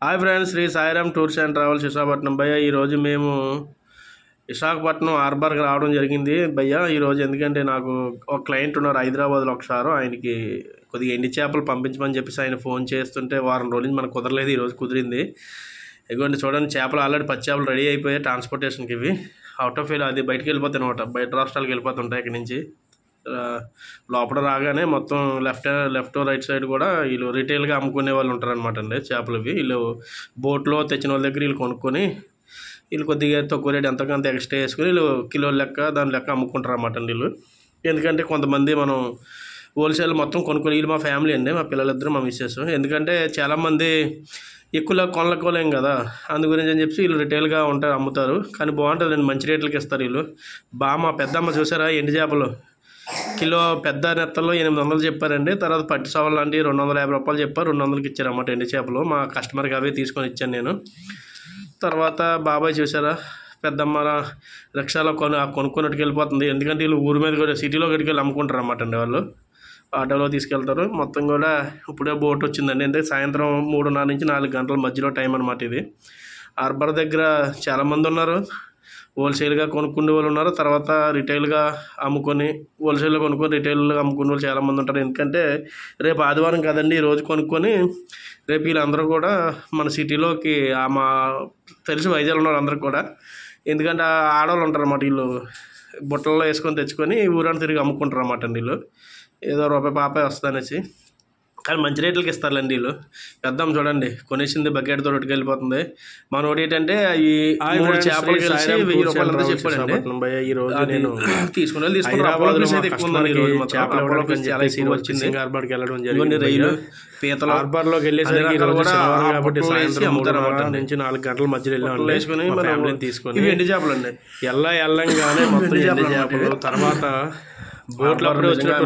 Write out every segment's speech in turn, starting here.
Hi friends, Shri Sairam tours and travels Visakhapatnam భయ్య. ఈరోజు మేము విశాఖపట్నం హార్బర్కి రావడం జరిగింది భయ్య. ఈరోజు ఎందుకంటే నాకు ఒక క్లయింట్ ఉన్నారు హైదరాబాద్లో. ఒకసారి ఆయనకి కొద్దిగా ఎండి చేపలు పంపించమని చెప్పేసి ఆయన ఫోన్ చేస్తుంటే వారం రోజుల నుంచి మనకు కుదరలేదు. ఈరోజు కుదిరింది. ఇదిగోండి చూడండి, చేపలు ఆల్రెడీ పచ్చి చేపలు రెడీ అయిపోయాయి ట్రాన్స్పోర్టేషన్కి. ఇవి అవుట్ ఆఫ్ అది బయటకు వెళ్ళిపోతాయి అనమాట, బయట రాష్ట్రాలకు వెళ్ళిపోతుంటాయి. ఇక్కడ నుంచి లోపల రాగానే మొత్తం లెఫ్ట్ రైట్ సైడ్ కూడా వీళ్ళు రిటైల్గా అమ్ముకునే వాళ్ళు ఉంటారనమాట అండి. చేపలు ఇవి వీళ్ళు బోట్లో తెచ్చిన వాళ్ళ దగ్గర వీళ్ళు కొనుక్కొని వీళ్ళు కొద్దిగా తక్కువ రేటు ఎంతకంత ఎక్స్ట్రా వేసుకొని వీళ్ళు కిలో లెక్క దాని లెక్క అమ్ముకుంటారు అన్నమాట అండి వీళ్ళు. ఎందుకంటే కొంతమంది మనం హోల్సేల్ మొత్తం కొనుక్కొని, వీళ్ళు మా ఫ్యామిలీ అండి, మా పిల్లలిద్దరు మా మిస్సెస్. ఎందుకంటే చాలామంది ఎక్కువ కొనలేం కదా, అందు గురించి అని చెప్పి వీళ్ళు రిటైల్గా ఉంటారు, అమ్ముతారు. కానీ బాగుంటుందండి, మంచి రేట్లకి ఇస్తారు వీళ్ళు. మా పెద్దమ్మ చూసారా, ఎండి చేపలు కిలో పెద్ద నెత్తల్లో 800 చెప్పారండి. తర్వాత పట్టి సవాళ్ళు లాంటి 250 రూపాయలు చెప్పారు, 200కి ఇచ్చారన్నమాట ఎండి చేపలు. మా కస్టమర్కి అవే తీసుకొని ఇచ్చాను నేను. తర్వాత బాబాయ్ చూసారా, పెద్దమ్మ రిక్షాలో కొనుక్కున్నట్టుకు వెళ్ళిపోతుంది. ఎందుకంటే వీళ్ళు ఊరి మీద కూడా సిటీలో గడికి అమ్ముకుంటారు అన్నమాట అండి. వాళ్ళు ఆటోలో తీసుకెళ్తారు. మొత్తం కూడా ఇప్పుడే బోట్ వచ్చిందండి. ఎందుకంటే సాయంత్రం 3:30 నుంచి 4 గంటల మధ్యలో టైం అనమాట ఇది. హార్బర్ దగ్గర చాలామంది ఉన్నారు, హోల్సేల్గా కొనుక్కునే వాళ్ళు ఉన్నారు, తర్వాత రిటైల్గా అమ్ముకొని హోల్సేల్లో కొనుక్కొని రిటైల్గా అమ్ముకునే వాళ్ళు చాలామంది ఉంటారు. ఎందుకంటే రేపు ఆదివారం కదండి, ఈరోజు కొనుక్కొని రేపు వీళ్ళందరూ కూడా మన సిటీలోకి మా తెలిసి వైజాగ్ ఉన్నారు అందరూ కూడా. ఎందుకంటే ఆడవాళ్ళు ఉంటారు అన్నమాట, వీళ్ళు బుట్టల్లో వేసుకొని తెచ్చుకొని ఊరంతా తిరిగి అమ్ముకుంటారు అన్నమాట అండి. వీళ్ళు ఏదో రూపాయి పాపాయి వస్తుందనేసి, కానీ మంచి రేట్లకి ఇస్తారులేండి వీళ్ళు. పెద్దాం చూడండి, కొనేసింది బకెట్తో రోడ్డుకి వెళ్ళిపోతుంది. మన ఒకటి ఏంటంటే ఈ 3 చేపలు కలిసి 1000 రూపాయలు అంతా చెప్పాడండి. ఈ రోజు నేను తీసుకుని హార్బర్కి వెళ్ళడం జరిగింది. రైలు పీతలు హార్బర్లోకి వెళ్ళేసరికి కాబట్టి సాయంత్రం 3:30 నుంచి 4 గంటల మధ్యలో వెళ్ళాం. ఫ్యామిలీని తీసుకొని ఎండి చేపలు అండి, వెళ్ళంగానే మొత్తం ఎండి చేపలు. తర్వాత బోట్లు అప్పుడే వచ్చినట్టు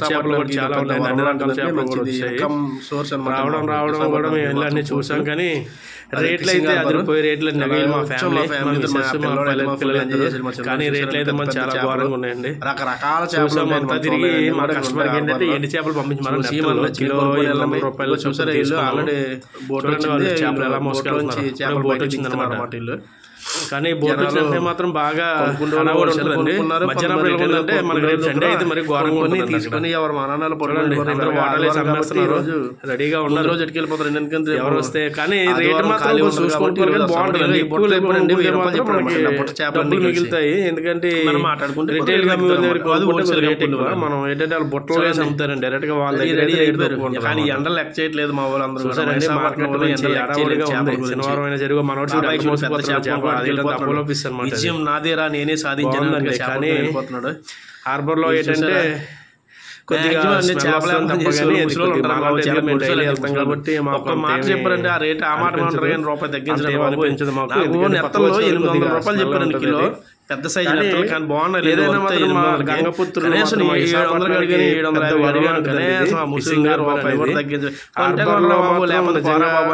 చేపలు కూడా చాలా ఉన్నాయి, అన్ని రకాల చేపలు కూడా వచ్చాయి. రావడం కూడా మేము వెళ్ళి చూసాం. కానీ రేట్లు అయితే అదిరిపోయే రేట్లు అండి. మా ఫ్యామిలీ కానీ రేట్లు అయితే మనకు చాలా ఘోరంగా ఉన్నాయండి. రకరకాల చేపలు అంతా తిరిగి మా కస్టమర్కి ఏంటంటే ఎండి చేపలు పంపించమని కిలో 80 రూపాయలు చూసారు. వీళ్ళు ఆల్రెడీ బోట్ చేపలు ఎలా మోసుకెళ్తున్నారు, బోట్ వచ్చింది అనమాట వీళ్ళు. కానీ బోట్ వచ్చినట్టే మాత్రం బాగా మధ్యాహ్నం మనకి రేపు సండే అయితే మరి ఘోరంగా తీసుకొని ఎవరు మానాలు పొరలండి రోజు రెడీగా ఉన్న రోజు ఎట్టుకెళ్ళిపోతారు. ఎందుకంటే ఎవరు వస్తే కానీ రేటు మాత్రం చూసుకుంటే బాగుంటుంది, చేపలు మిగులుతాయి. ఎందుకంటే రిటైల్ గా మనం ఏంటంటే వాళ్ళు బుట్టలు వేసి అమ్ముతారండి డైరెక్ట్ గా వాళ్ళ దగ్గర రెడీ అయిపోయారు. కానీ ఎండలు లెక్క చేయట్లేదు మా వాళ్ళందరూ. శనివారం అయినా జరిగి మనోడు విజయం నాదేరా నేనే సాధించాను. కానీ హార్బర్ లో ఏంటంటే కాబట్టి మాట చెప్పారంటే ఆ రేటు ఆ మాట రూపాయి తగ్గించడం నెత్తల్లో 800 రూపాయలు చెప్పారండి కిలో. పెద్ద సైజు నెత్తలు కానీ బాగున్నాయి. ఏదైనా గంగపుత్రులు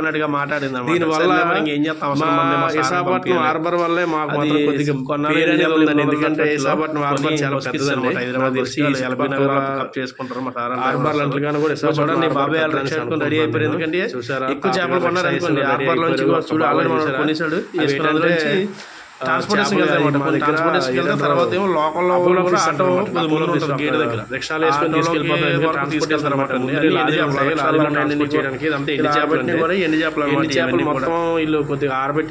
అన్నట్టుగా మాట్లాడింది. దీనివల్ల విశాఖపట్నం హార్బర్ వల్లే మాకు కొద్దిగా కొన్నాళ్ళు. ఎందుకంటే విశాఖపట్నం హార్బర్ చాలా పెద్దదండి. హైదరాబాద్ చేసుకుంటారు మా హార్బర్ లంటలు కూడా. చూడండి బాబాయ్ రెడీ అయిపోయారు. ఎందుకంటే ఎక్కువ చేపలు కొన్నారు అనుకోండి హార్బర్ నుంచి చూడు ఆల్రెడీ కొనేసాడు. ట్రాన్స్పోర్టేషన్ వెళ్తే తర్వాత ఏమో లోకల్లో గేట్ దగ్గర రిక్షాలు వేసుకొని తీసుకెళ్తారు. ఎండి చేపలు మొత్తం వీళ్ళు కొద్దిగా ఆరబెట్టి